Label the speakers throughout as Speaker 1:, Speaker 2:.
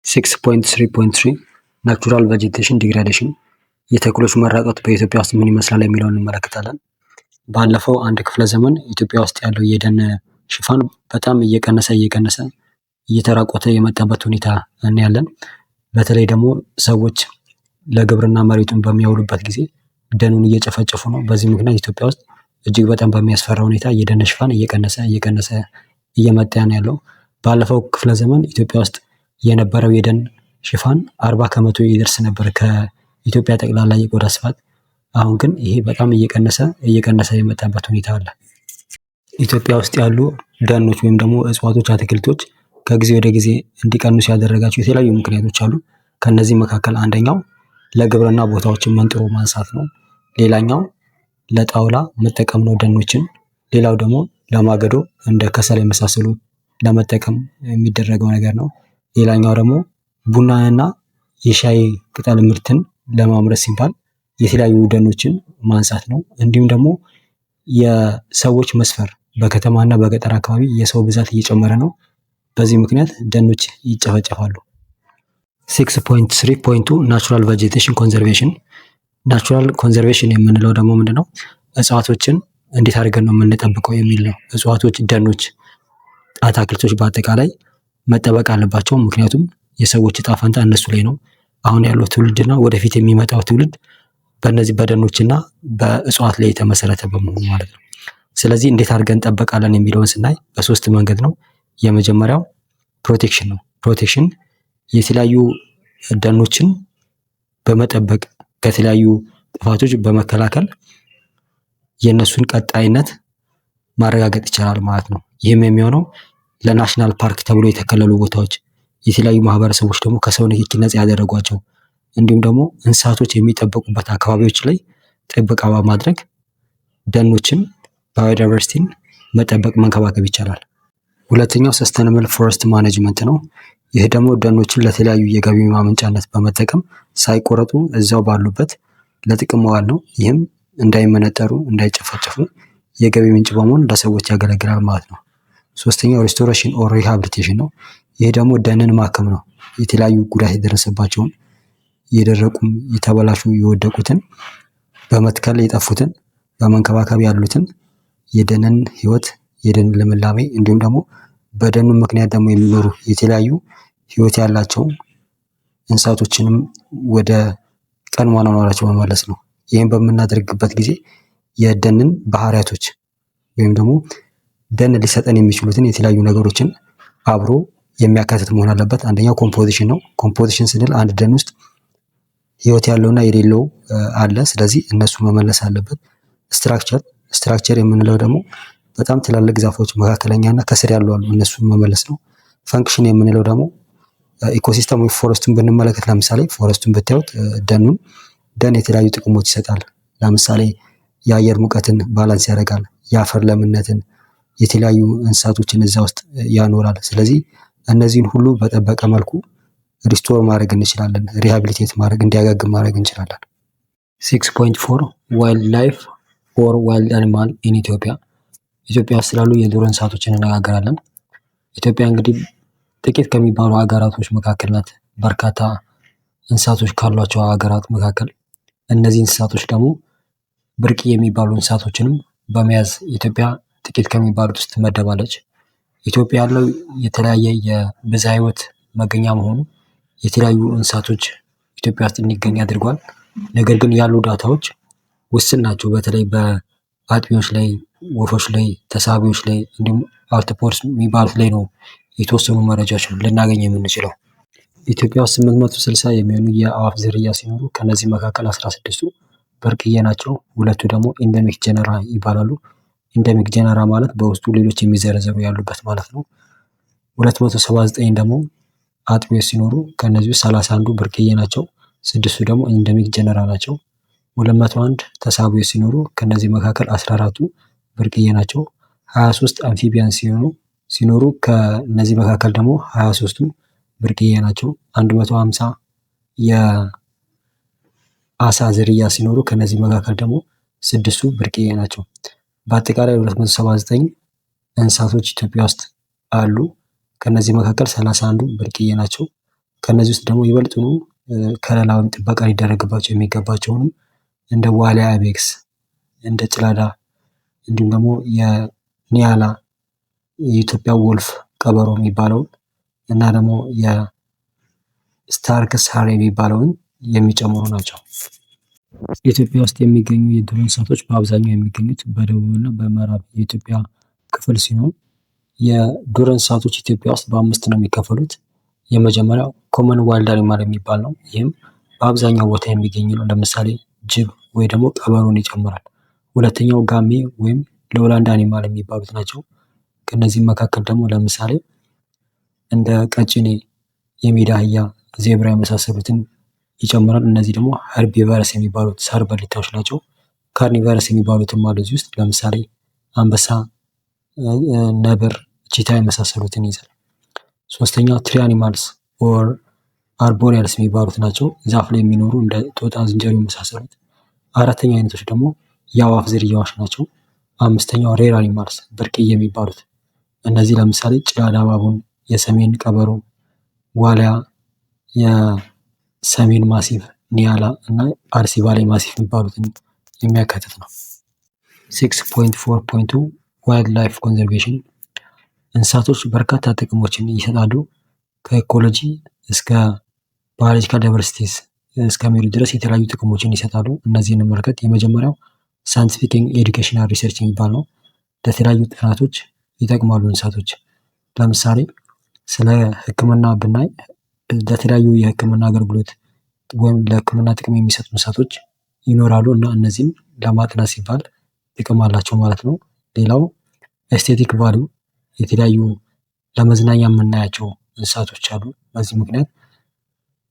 Speaker 1: 6.3.3 ናቹራል ቬጂቴሽን ዲግራዴሽን የተክሎች መራቆት በኢትዮጵያ ውስጥ ምን ይመስላል የሚለውን እንመለከታለን። ባለፈው አንድ ክፍለ ዘመን ኢትዮጵያ ውስጥ ያለው የደን ሽፋን በጣም እየቀነሰ እየተራቆተ የመጣበት ሁኔታ እናያለን። በተለይ ደግሞ ሰዎች ለግብርና መሬቱን በሚያውሉበት ጊዜ ደኑን እየጨፈጨፉ ነው። በዚህ ምክንያት ኢትዮጵያ ውስጥ እጅግ በጣም በሚያስፈራ ሁኔታ የደን ሽፋን እየቀነሰ እየመጣ ነው ያለው። ባለፈው ክፍለ ዘመን ኢትዮጵያ ውስጥ የነበረው የደን ሽፋን 40 ከመቶ ይደርስ ነበር ከኢትዮጵያ ጠቅላላ የቆዳ ስፋት። አሁን ግን ይሄ በጣም እየቀነሰ የመጣበት ሁኔታ አለ። ኢትዮጵያ ውስጥ ያሉ ደኖች ወይም ደግሞ እጽዋቶች፣ አትክልቶች ከጊዜ ወደ ጊዜ እንዲቀንሱ ያደረጋቸው የተለያዩ ምክንያቶች አሉ። ከነዚህ መካከል አንደኛው ለግብርና ቦታዎችን መንጥሮ ማንሳት ነው። ሌላኛው ለጣውላ መጠቀም ነው ደኖችን። ሌላው ደግሞ ለማገዶ እንደ ከሰል የመሳሰሉ ለመጠቀም የሚደረገው ነገር ነው። ሌላኛው ደግሞ ቡናንና የሻይ ቅጠል ምርትን ለማምረት ሲባል የተለያዩ ደኖችን ማንሳት ነው። እንዲሁም ደግሞ የሰዎች መስፈር በከተማና በገጠር አካባቢ የሰው ብዛት እየጨመረ ነው። በዚህ ምክንያት ደኖች ይጨፈጨፋሉ። 6.3.2 ናቹራል ቬጂቴሽን ኮንዘርቬሽን። ናቹራል ኮንዘርቬሽን የምንለው ደግሞ ምንድነው? እጽዋቶችን እንዴት አድርገን ነው የምንጠብቀው የሚል ነው። እጽዋቶች፣ ደኖች፣ አትክልቶች በአጠቃላይ መጠበቅ አለባቸው። ምክንያቱም የሰዎች እጣ ፈንታ እነሱ ላይ ነው። አሁን ያለው ትውልድና ወደፊት የሚመጣው ትውልድ በእነዚህ በደኖችና በእጽዋት ላይ የተመሰረተ በመሆኑ ማለት ነው። ስለዚህ እንዴት አድርገን እንጠበቃለን የሚለውን ስናይ በሶስት መንገድ ነው። የመጀመሪያው ፕሮቴክሽን ነው። ፕሮቴክሽን የተለያዩ ደኖችን በመጠበቅ ከተለያዩ ጥፋቶች በመከላከል የእነሱን ቀጣይነት ማረጋገጥ ይቻላል ማለት ነው። ይህም የሚሆነው ለናሽናል ፓርክ ተብሎ የተከለሉ ቦታዎች፣ የተለያዩ ማህበረሰቦች ደግሞ ከሰው ንክኪ ነፃ ያደረጓቸው፣ እንዲሁም ደግሞ እንስሳቶች የሚጠበቁበት አካባቢዎች ላይ ጥበቃ በማድረግ ደኖችን ባዮዳይቨርሲቲን መጠበቅ መንከባከብ ይቻላል። ሁለተኛው ሰስተነብል ፎረስት ማኔጅመንት ነው። ይህ ደግሞ ደኖችን ለተለያዩ የገቢ ማመንጫነት በመጠቀም ሳይቆረጡ እዛው ባሉበት ለጥቅም መዋል ነው። ይህም እንዳይመነጠሩ፣ እንዳይጨፈጨፉ የገቢ ምንጭ በመሆን ለሰዎች ያገለግላል ማለት ነው። ሶስተኛው ሪስቶሬሽን ኦር ሪሃብሊቴሽን ነው። ይህ ደግሞ ደንን ማከም ነው። የተለያዩ ጉዳት የደረሰባቸውን የደረቁም፣ የተበላሹ፣ የወደቁትን በመትከል የጠፉትን በመንከባከብ ያሉትን የደንን ህይወት፣ የደን ልምላሜ እንዲሁም ደግሞ በደኑ ምክንያት ደግሞ የሚኖሩ የተለያዩ ህይወት ያላቸው እንስሳቶችንም ወደ ቀድሞ አኗኗራቸው መመለስ ነው። ይህም በምናደርግበት ጊዜ የደንን ባህሪያቶች ወይም ደግሞ ደን ሊሰጠን የሚችሉትን የተለያዩ ነገሮችን አብሮ የሚያካትት መሆን አለበት። አንደኛው ኮምፖዚሽን ነው። ኮምፖዚሽን ስንል አንድ ደን ውስጥ ህይወት ያለውና የሌለው አለ። ስለዚህ እነሱ መመለስ አለበት። ስትራክቸር የምንለው ደግሞ በጣም ትላልቅ ዛፎች፣ መካከለኛና ከስር ያሉ አሉ፣ እነሱን መመለስ ነው። ፈንክሽን የምንለው ደግሞ ኢኮሲስተም ወይ ፎረስቱን ብንመለከት ለምሳሌ ፎረስቱን ብታዩት ደን የተለያዩ ጥቅሞች ይሰጣል። ለምሳሌ የአየር ሙቀትን ባላንስ ያደርጋል፣ የአፈር ለምነትን፣ የተለያዩ እንስሳቶችን እዛ ውስጥ ያኖራል። ስለዚህ እነዚህን ሁሉ በጠበቀ መልኩ ሪስቶር ማድረግ እንችላለን፣ ሪሃቢሊቴት ማድረግ፣ እንዲያገግም ማድረግ እንችላለን። 6.4 ዋይልድ ላይፍ ኦር ዋይልድ አኒማል ኢን ኢትዮጵያ። ኢትዮጵያ ውስጥ ስላሉ የዱር እንስሳቶችን እነጋገራለን። ኢትዮጵያ እንግዲህ ጥቂት ከሚባሉ ሀገራቶች መካከል ናት። በርካታ እንስሳቶች ካሏቸው ሀገራት መካከል እነዚህ እንስሳቶች ደግሞ ብርቅዬ የሚባሉ እንስሳቶችንም በመያዝ ኢትዮጵያ ጥቂት ከሚባሉት ውስጥ ትመደባለች። ኢትዮጵያ ያለው የተለያየ የብዝሃ ሕይወት መገኛ መሆኑ የተለያዩ እንስሳቶች ኢትዮጵያ ውስጥ እንዲገኝ አድርጓል። ነገር ግን ያሉ ዳታዎች ውስን ናቸው። በተለይ በአጥቢዎች ላይ፣ ወፎች ላይ፣ ተሳቢዎች ላይ እንዲሁም አርቶፖድስ የሚባሉት ላይ ነው የተወሰኑ መረጃዎች ልናገኝ የምንችለው። ኢትዮጵያ ውስጥ 860 የሚሆኑ የአዕዋፍ ዝርያ ሲኖሩ ከነዚህ መካከል 16ቱ ብርቅዬ ናቸው። ሁለቱ ደግሞ ኢንደሚክ ጀነራ ይባላሉ። ኢንደሚክ ጀነራ ማለት በውስጡ ሌሎች የሚዘረዘሩ ያሉበት ማለት ነው። 279 ደግሞ አጥቢዎች ሲኖሩ ከነዚህ 31ዱ ብርቅዬ ናቸው። 6ቱ ደግሞ ኢንደሚክ ጀነራ ናቸው። 201 ተሳቢዎች ሲኖሩ ከነዚህ መካከል 14ቱ ብርቅዬ ናቸው። 23 አምፊቢያን ሲኖሩ ከነዚህ መካከል ደግሞ 23ቱ ብርቅዬ ናቸው። 150 የአሳ ዝርያ ሲኖሩ ከነዚህ መካከል ደግሞ 6ቱ ብርቅዬ ናቸው። በአጠቃላይ 279 እንስሳቶች ኢትዮጵያ ውስጥ አሉ። ከነዚህ መካከል 31ዱ ብርቅዬ ናቸው። ከነዚህ ውስጥ ደግሞ ይበልጡኑ ከለላ ወይም ጥበቃ ሊደረግባቸው የሚገባቸውንም እንደ ዋሊያ አይቤክስ፣ እንደ ጭላዳ እንዲሁም ደግሞ የኒያላ የኢትዮጵያ ወልፍ ቀበሮ የሚባለውን እና ደግሞ የስታርክስ ሃሪ የሚባለውን የሚጨምሩ ናቸው። ኢትዮጵያ ውስጥ የሚገኙ የዱር እንስሳቶች በአብዛኛው የሚገኙት በደቡብና በምዕራብ የኢትዮጵያ ክፍል ሲሆን የዱር እንስሳቶች ኢትዮጵያ ውስጥ በ5 ነው የሚከፈሉት። የመጀመሪያው ኮመን ዋይልድ አኒማል የሚባል ነው። ይህም በአብዛኛው ቦታ የሚገኝ ነው። ለምሳሌ ጅብ ወይ ደግሞ ቀበሮን ይጨምራል። ሁለተኛው ጋሜ ወይም ሎውላንድ አኒማል የሚባሉት ናቸው። ከነዚህም መካከል ደግሞ ለምሳሌ እንደ ቀጭኔ፣ የሜዳ አህያ፣ ዜብራ የመሳሰሉትን ይጨምራል። እነዚህ ደግሞ ሄርቢቨረስ የሚባሉት ሳር በሊታዎች ናቸው። ካርኒቨረስ የሚባሉትም አሉ እዚህ ውስጥ ለምሳሌ አንበሳ፣ ነብር፣ ቺታ የመሳሰሉትን ይይዛል። ሶስተኛው ትሪ አኒማልስ ኦር አርቦሪያልስ የሚባሉት ናቸው። ዛፍ ላይ የሚኖሩ እንደ ጦጣ፣ ዝንጀሮ የመሳሰሉት። አራተኛ አይነቶች ደግሞ የአዋፍ ዝርያዎች ናቸው። አምስተኛው ሬር አኒማልስ ብርቅዬ የሚባሉት እነዚህ ለምሳሌ ጭላዳ ባቡን፣ የሰሜን ቀበሮ፣ ዋሊያ፣ የሰሜን ማሲፍ፣ ኒያላ እና አርሲ ባሌ ማሲፍ የሚባሉትን የሚያካትት ነው። 6.4.2 ዋይልድ ላይፍ ኮንዘርቬሽን እንስሳቶች በርካታ ጥቅሞችን ይሰጣሉ። ከኢኮሎጂ እስከ ባዮሎጂካል ዳይቨርሲቲስ እስከሚሄዱ ድረስ የተለያዩ ጥቅሞችን ይሰጣሉ። እነዚህን እንመልከት። የመጀመሪያው ሳይንቲፊክ ኤዱኬሽናል ሪሰርች የሚባል ነው። ለተለያዩ ጥናቶች ይጠቅማሉ እንስሳቶች። ለምሳሌ ስለ ሕክምና ብናይ ለተለያዩ የሕክምና አገልግሎት ወይም ለሕክምና ጥቅም የሚሰጡ እንስሳቶች ይኖራሉ እና እነዚህም ለማጥናት ሲባል ጥቅም አላቸው ማለት ነው። ሌላው ኤስቴቲክ ቫሊዩ የተለያዩ ለመዝናኛ የምናያቸው እንስሳቶች አሉ። በዚህ ምክንያት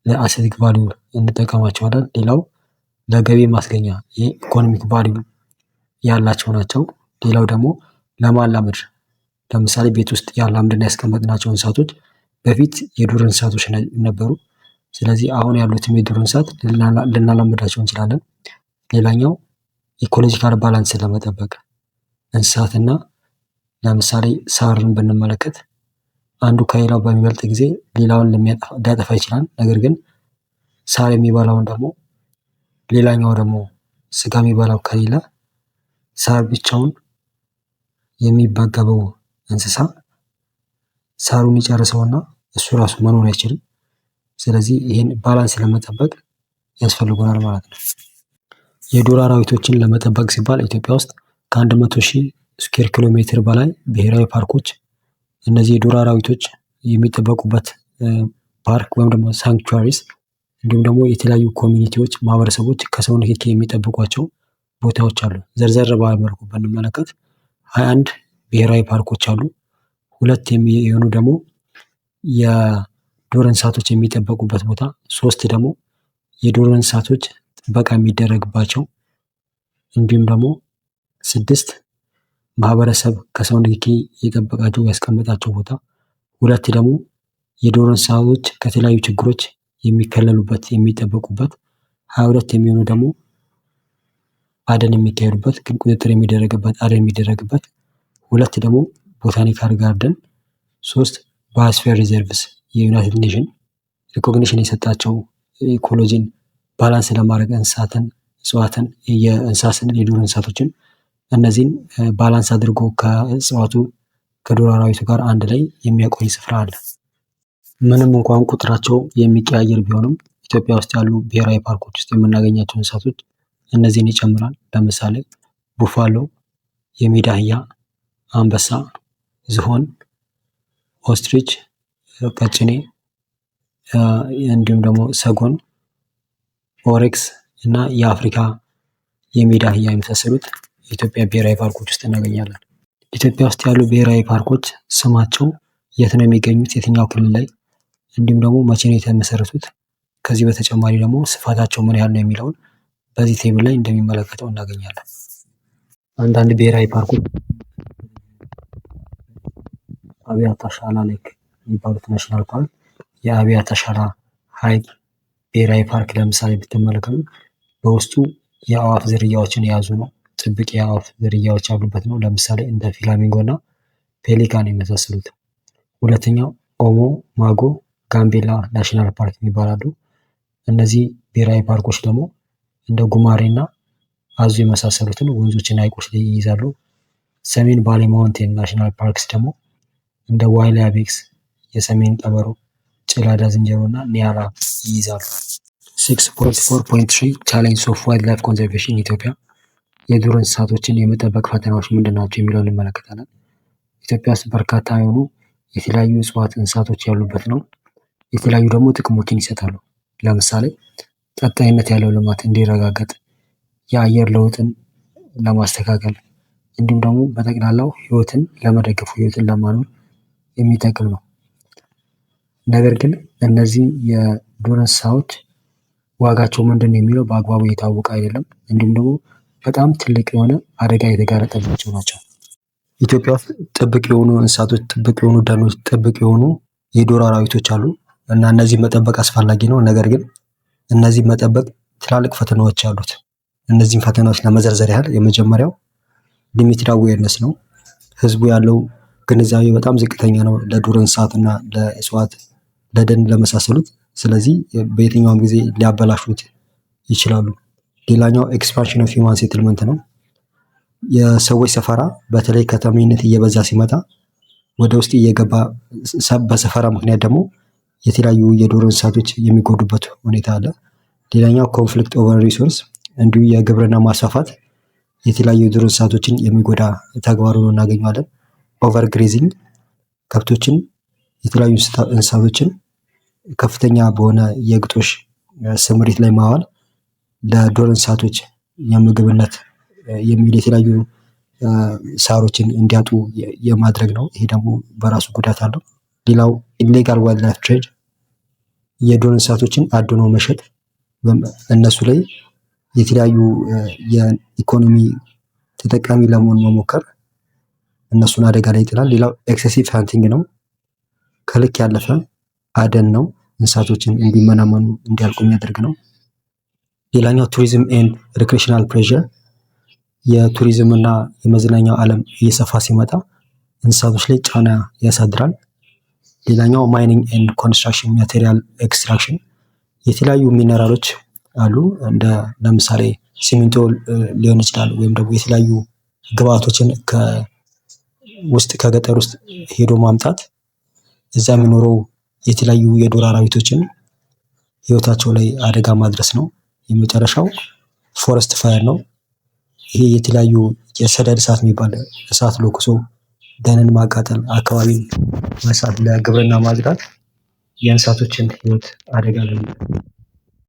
Speaker 1: ለአስቴቲክ ቫሊዩ እንጠቀማቸዋለን። ሌላው ለገቢ ማስገኛ የኢኮኖሚክ ቫሊዩ ያላቸው ናቸው። ሌላው ደግሞ ለማላመድ ለምሳሌ ቤት ውስጥ ያላምድና ያስቀመጥናቸው እንስሳቶች በፊት የዱር እንስሳቶች ነበሩ። ስለዚህ አሁን ያሉትም የዱር እንስሳት ልናላምዳቸው እንችላለን። ሌላኛው ኢኮሎጂካል ባላንስን ለመጠበቅ እንስሳትና ለምሳሌ ሳርን ብንመለከት አንዱ ከሌላው በሚበልጥ ጊዜ ሌላውን ሊያጠፋ ይችላል። ነገር ግን ሳር የሚበላውን ደግሞ ሌላኛው ደግሞ ስጋ የሚበላው ከሌለ ሳር ብቻውን የሚመገበው እንስሳ ሳሩን ይጨርሰውና እሱ ራሱ መኖር አይችልም። ስለዚህ ይህን ባላንስ ለመጠበቅ ያስፈልጉናል ማለት ነው። የዱር አራዊቶችን ለመጠበቅ ሲባል ኢትዮጵያ ውስጥ ከ100,000 ስኩዌር ኪሎ ሜትር በላይ ብሔራዊ ፓርኮች እነዚህ የዱር አራዊቶች የሚጠበቁበት ፓርክ ወይም ደግሞ ሳንክቹዋሪስ እንዲሁም ደግሞ የተለያዩ ኮሚኒቲዎች ማህበረሰቦች ከሰው ንክኪ የሚጠብቋቸው ቦታዎች አሉ። ዘርዘር ባለ መልኩ ብንመለከት 21 ብሔራዊ ፓርኮች አሉ። 2 የሚሆኑ ደግሞ የዱር እንስሳቶች የሚጠበቁበት ቦታ፣ 3 ደግሞ የዱር እንስሳቶች ጥበቃ የሚደረግባቸው እንዲሁም ደግሞ 6 ማህበረሰብ ከሰው ንክኪ የጠበቃቸው ያስቀመጣቸው ቦታ፣ 2 ደግሞ የዱር እንስሳቶች ከተለያዩ ችግሮች የሚከለሉበት የሚጠበቁበት፣ 22 የሚሆኑ ደግሞ አደን የሚካሄዱበት ግን ቁጥጥር የሚደረግበት አደን የሚደረግበት፣ 2 ደግሞ ቦታኒካል ጋርደን፣ 3 ባዮስፌር ሪዘርቭስ የዩናይትድ ኔሽን ሪኮግኒሽን የሰጣቸው ኢኮሎጂን ባላንስ ለማድረግ እንስሳትን፣ እጽዋትን፣ የእንስሳትን የዱር እንስሳቶችን እነዚህን ባላንስ አድርጎ ከእጽዋቱ ከዱር አራዊቱ ጋር አንድ ላይ የሚያቆይ ስፍራ አለ። ምንም እንኳን ቁጥራቸው የሚቀያየር ቢሆንም ኢትዮጵያ ውስጥ ያሉ ብሔራዊ ፓርኮች ውስጥ የምናገኛቸው እንስሳቶች እነዚህን ይጨምራል። ለምሳሌ ቡፋሎ፣ የሜዳ አህያ፣ አንበሳ፣ ዝሆን፣ ኦስትሪች፣ ቀጭኔ እንዲሁም ደግሞ ሰጎን፣ ኦሬክስ እና የአፍሪካ የሜዳ አህያ የመሳሰሉት የኢትዮጵያ ብሔራዊ ፓርኮች ውስጥ እናገኛለን። ኢትዮጵያ ውስጥ ያሉ ብሔራዊ ፓርኮች ስማቸው፣ የት ነው የሚገኙት፣ የትኛው ክልል ላይ እንዲሁም ደግሞ መቼ ነው የተመሰረቱት፣ ከዚህ በተጨማሪ ደግሞ ስፋታቸው ምን ያህል ነው የሚለውን በዚህ ቴብል ላይ እንደሚመለከተው እናገኛለን። አንዳንድ ብሔራዊ ፓርኮች አብያታ ሻላ ሌክ የሚባሉት ናሽናል ፓርክ፣ የአብያታ ሻላ ሐይቅ ብሔራዊ ፓርክ ለምሳሌ ብትመለከቱ በውስጡ የአዋፍ ዝርያዎችን የያዙ ነው። ጥብቅ የአዋፍ ዝርያዎች ያሉበት ነው። ለምሳሌ እንደ ፍላሚንጎ እና ፔሊካን የመሳሰሉት። ሁለተኛው ኦሞ፣ ማጎ፣ ጋምቤላ ናሽናል ፓርክ ይባላሉ። እነዚህ ብሔራዊ ፓርኮች ደግሞ እንደ ጉማሬና አዞ የመሳሰሉትን ወንዞችና ሐይቆች ላይ ይይዛሉ። ሰሜን ባሌ ማውንቴን ናሽናል ፓርክስ ደግሞ እንደ ዋይላ ቤክስ፣ የሰሜን ቀበሮ፣ ጭላዳ ዝንጀሮ እና ኒያላ ይይዛሉ። 6.4.3 ቻሌንጅ ኦፍ ዋይልድ ላይፍ ኮንዘርቬሽን ኢትዮጵያ የዱር እንስሳቶችን የመጠበቅ ፈተናዎች ምንድን ናቸው የሚለውን እንመለከታለን። ኢትዮጵያ ውስጥ በርካታ የሆኑ የተለያዩ እጽዋት እንስሳቶች ያሉበት ነው። የተለያዩ ደግሞ ጥቅሞችን ይሰጣሉ። ለምሳሌ ቀጣይነት ያለው ልማት እንዲረጋገጥ፣ የአየር ለውጥን ለማስተካከል እንዲሁም ደግሞ በጠቅላላው ህይወትን ለመደገፍ ህይወትን ለማኖር የሚጠቅም ነው። ነገር ግን እነዚህ የዱር እንስሳዎች ዋጋቸው ምንድን የሚለው በአግባቡ የታወቀ አይደለም። እንዲሁም ደግሞ በጣም ትልቅ የሆነ አደጋ የተጋረጠባቸው ናቸው። ኢትዮጵያ ውስጥ ጥብቅ የሆኑ እንስሳቶች፣ ጥብቅ የሆኑ ደኖች፣ ጥብቅ የሆኑ የዱር አራዊቶች አሉ እና እነዚህ መጠበቅ አስፈላጊ ነው። ነገር ግን እነዚህ መጠበቅ ትላልቅ ፈተናዎች አሉት። እነዚህም ፈተናዎች ለመዘርዘር ያህል የመጀመሪያው ሊሚትድ አዌርነስ ነው። ህዝቡ ያለው ግንዛቤ በጣም ዝቅተኛ ነው ለዱር እንስሳትና ለእጽዋት፣ ለደን ለመሳሰሉት። ስለዚህ በየትኛውም ጊዜ ሊያበላሹት ይችላሉ። ሌላኛው ኤክስፓንሽን ኦፍ ሂውማን ሴትልመንት ነው። የሰዎች ሰፈራ በተለይ ከተሜነት እየበዛ ሲመጣ ወደ ውስጥ እየገባ በሰፈራ ምክንያት ደግሞ የተለያዩ የዱር እንስሳቶች የሚጎዱበት ሁኔታ አለ። ሌላኛው ኮንፍሊክት ኦቨር ሪሶርስ፣ እንዲሁ የግብርና ማስፋፋት የተለያዩ የዱር እንስሳቶችን የሚጎዳ ተግባር ሆኖ እናገኘዋለን። ኦቨር ግሬዚንግ፣ ከብቶችን የተለያዩ እንስሳቶችን ከፍተኛ በሆነ የግጦሽ ስምሪት ላይ ማዋል ለዱር እንስሳቶች የምግብነት የሚል የተለያዩ ሳሮችን እንዲያጡ የማድረግ ነው። ይሄ ደግሞ በራሱ ጉዳት አለው። ሌላው ኢሌጋል ዋይልድ ላይፍ ትሬድ፣ የዱር እንስሳቶችን አድኖ መሸጥ፣ እነሱ ላይ የተለያዩ የኢኮኖሚ ተጠቃሚ ለመሆን መሞከር እነሱን አደጋ ላይ ይጥላል። ሌላው ኤክሴሲቭ ሃንቲንግ ነው። ከልክ ያለፈ አደን ነው። እንስሳቶችን እንዲመናመኑ እንዲያልቁ የሚያደርግ ነው። ሌላኛው ቱሪዝም ኤንድ ሪክሬሽናል ፕሬዠር፣ የቱሪዝም እና የመዝናኛው ዓለም እየሰፋ ሲመጣ እንስሳቶች ላይ ጫና ያሳድራል። ሌላኛው ማይኒንግ ኤንድ ኮንስትራክሽን ማቴሪያል ኤክስትራክሽን፣ የተለያዩ ሚነራሎች አሉ እንደ ለምሳሌ ሲሚንቶ ሊሆን ይችላል፣ ወይም ደግሞ የተለያዩ ግብአቶችን ከገጠር ውስጥ ሄዶ ማምጣት እዛ የሚኖረው የተለያዩ የዱር አራዊቶችን ህይወታቸው ላይ አደጋ ማድረስ ነው። የመጨረሻው ፎረስት ፋየር ነው። ይሄ የተለያዩ የሰደድ እሳት የሚባል እሳት ለኩሶ ደንን ማቃጠል፣ አካባቢን መሳት፣ ለግብርና ማጽዳት የእንስሳቶችን ህይወት አደጋ ላይ